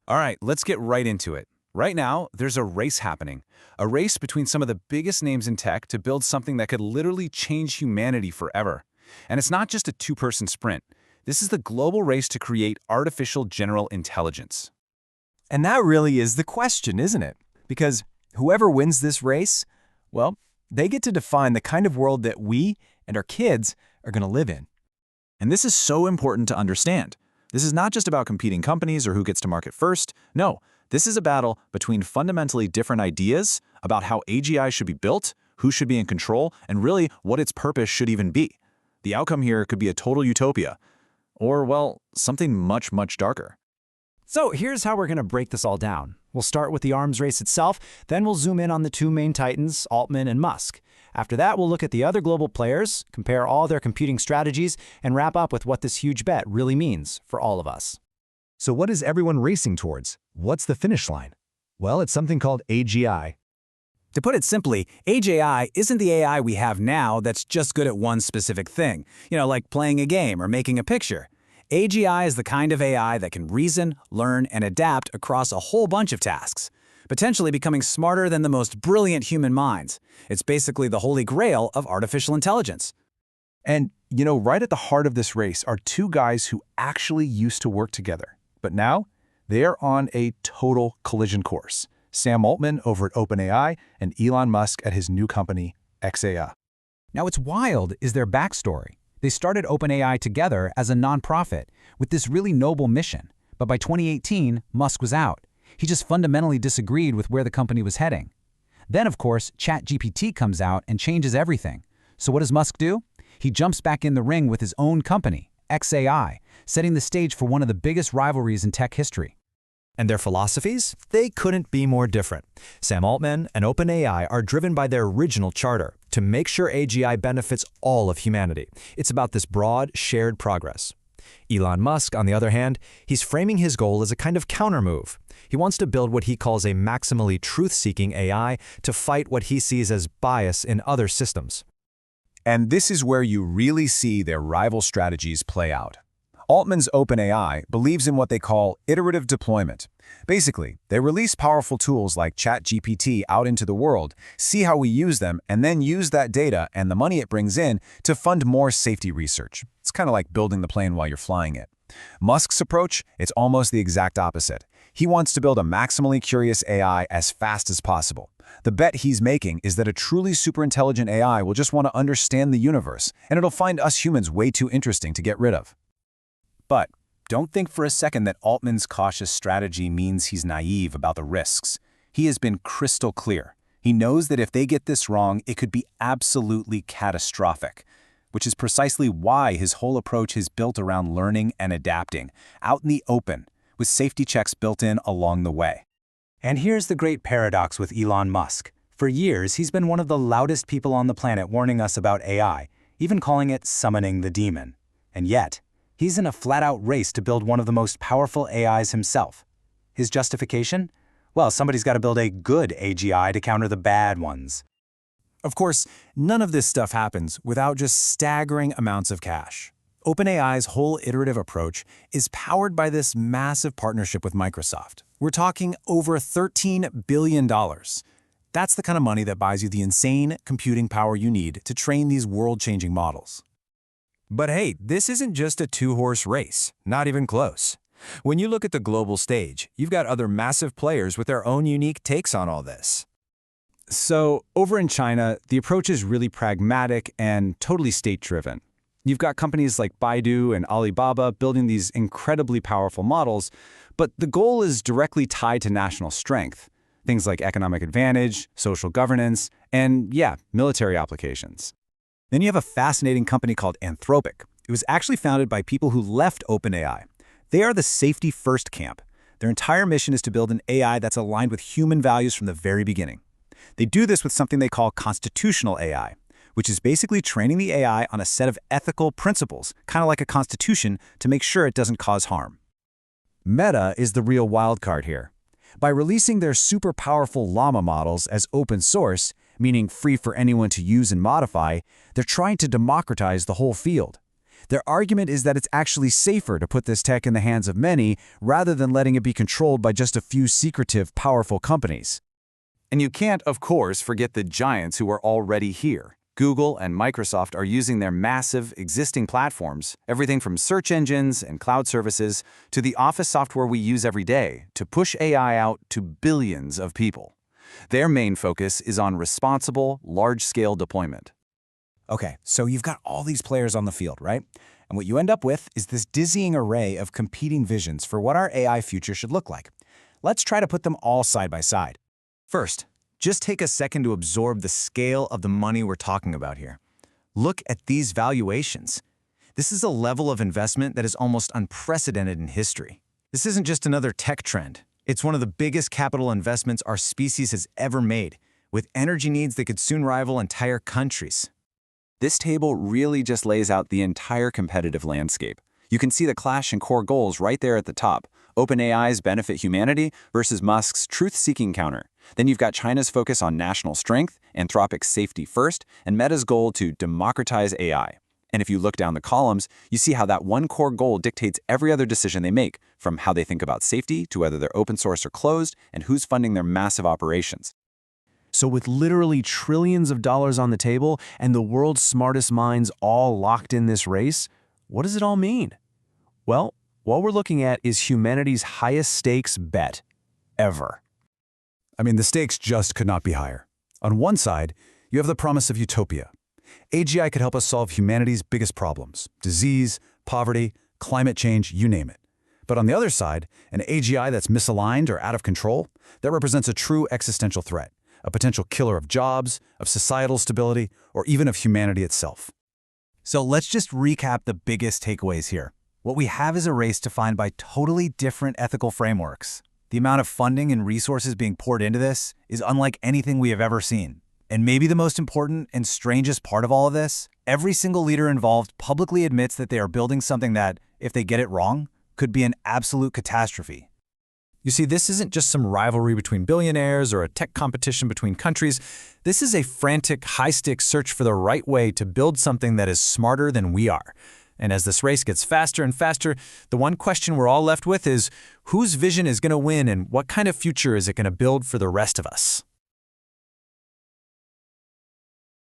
All right, let's get right into it. Right now, there's a race happening. A race between some of the biggest names in tech to build something that could literally change humanity forever. And it's not just a two-person sprint. This is the global race to create artificial general intelligence. And that really is the question, isn't it? Because whoever wins this race, well, they get to define the kind of world that we and our kids are going to live in. And this is so important to understand. This is not just about competing companies or who gets to market first. No, this is a battle between fundamentally different ideas about how AGI should be built, who should be in control, and really what its purpose should even be. The outcome here could be a total utopia, or, well, something much, much darker. So here's how we're going to break this all down. We'll start with the arms race itself, then we'll zoom in on the two main titans, Altman and Musk. After that, we'll look at the other global players, compare all their computing strategies, and wrap up with what this huge bet really means for all of us. So what is everyone racing towards? What's the finish line? Well, it's something called AGI. To put it simply, AGI isn't the AI we have now that's just good at one specific thing, like playing a game or making a picture. AGI is the kind of AI that can reason, learn, and adapt across a whole bunch of tasks, potentially becoming smarter than the most brilliant human minds. It's basically the holy grail of artificial intelligence. And, right at the heart of this race are two guys who actually used to work together. But now, they are on a total collision course. Sam Altman over at OpenAI and Elon Musk at his new company, XAI. Now, what's wild is their backstory. They started OpenAI together as a nonprofit with this really noble mission. But by 2018, Musk was out. He just fundamentally disagreed with where the company was heading. Then, of course, ChatGPT comes out and changes everything. So what does Musk do? He jumps back in the ring with his own company, XAI, setting the stage for one of the biggest rivalries in tech history. And their philosophies? They couldn't be more different. Sam Altman and OpenAI are driven by their original charter to make sure AGI benefits all of humanity. It's about this broad, shared progress. Elon Musk, on the other hand, he's framing his goal as a kind of countermove. He wants to build what he calls a maximally truth-seeking AI to fight what he sees as bias in other systems. And this is where you really see their rival strategies play out. Altman's OpenAI believes in what they call iterative deployment. Basically, they release powerful tools like ChatGPT out into the world, see how we use them, and then use that data and the money it brings in to fund more safety research. It's kind of like building the plane while you're flying it. Musk's approach, it's almost the exact opposite. He wants to build a maximally curious AI as fast as possible. The bet he's making is that a truly superintelligent AI will just want to understand the universe, and it'll find us humans way too interesting to get rid of. But don't think for a second that Altman's cautious strategy means he's naive about the risks. He has been crystal clear. He knows that if they get this wrong, it could be absolutely catastrophic, which is precisely why his whole approach is built around learning and adapting, out in the open, with safety checks built in along the way. And here's the great paradox with Elon Musk. For years, he's been one of the loudest people on the planet warning us about AI, even calling it summoning the demon. And yet, he's in a flat-out race to build one of the most powerful AIs himself. His justification? Well, somebody's got to build a good AGI to counter the bad ones. Of course, none of this stuff happens without just staggering amounts of cash. OpenAI's whole iterative approach is powered by this massive partnership with Microsoft. We're talking over $13 billion. That's the kind of money that buys you the insane computing power you need to train these world-changing models. But hey, this isn't just a two-horse race, not even close. When you look at the global stage, you've got other massive players with their own unique takes on all this. So over in China, the approach is really pragmatic and totally state-driven. You've got companies like Baidu and Alibaba building these incredibly powerful models, but the goal is directly tied to national strength. Things like economic advantage, social governance, and military applications. Then you have a fascinating company called Anthropic. It was actually founded by people who left OpenAI. They are the safety-first camp. Their entire mission is to build an AI that's aligned with human values from the very beginning. They do this with something they call constitutional AI, which is basically training the AI on a set of ethical principles, kind of like a constitution, to make sure it doesn't cause harm. Meta is the real wildcard here. By releasing their super powerful llama models as open source, meaning free for anyone to use and modify, they're trying to democratize the whole field. Their argument is that it's actually safer to put this tech in the hands of many rather than letting it be controlled by just a few secretive, powerful companies. And you can't, of course, forget the giants who are already here. Google and Microsoft are using their massive, existing platforms, everything from search engines and cloud services to the office software we use every day, to push AI out to billions of people. Their main focus is on responsible, large-scale deployment. Okay, so you've got all these players on the field, right? And what you end up with is this dizzying array of competing visions for what our AI future should look like. Let's try to put them all side by side. First, just take a second to absorb the scale of the money we're talking about here. Look at these valuations. This is a level of investment that is almost unprecedented in history. This isn't just another tech trend. It's one of the biggest capital investments our species has ever made, with energy needs that could soon rival entire countries. This table really just lays out the entire competitive landscape. You can see the clash in core goals right there at the top. OpenAI's benefit humanity versus Musk's truth-seeking counter. Then you've got China's focus on national strength, Anthropic's safety first, and Meta's goal to democratize AI. And if you look down the columns, you see how that one core goal dictates every other decision they make, from how they think about safety to whether they're open source or closed, and who's funding their massive operations. So with literally trillions of dollars on the table and the world's smartest minds all locked in this race, what does it all mean? Well, what we're looking at is humanity's highest stakes bet ever. I mean, the stakes just could not be higher. On one side, you have the promise of utopia. AGI could help us solve humanity's biggest problems: disease, poverty, climate change, you name it. But on the other side, an AGI that's misaligned or out of control, that represents a true existential threat, a potential killer of jobs, of societal stability, or even of humanity itself. So let's just recap the biggest takeaways here. What we have is a race defined by totally different ethical frameworks. The amount of funding and resources being poured into this is unlike anything we have ever seen. And maybe the most important and strangest part of all of this, every single leader involved publicly admits that they are building something that, if they get it wrong, could be an absolute catastrophe. You see, this isn't just some rivalry between billionaires or a tech competition between countries. This is a frantic, high-stakes search for the right way to build something that is smarter than we are. And as this race gets faster and faster, the one question we're all left with is, whose vision is going to win and what kind of future is it going to build for the rest of us?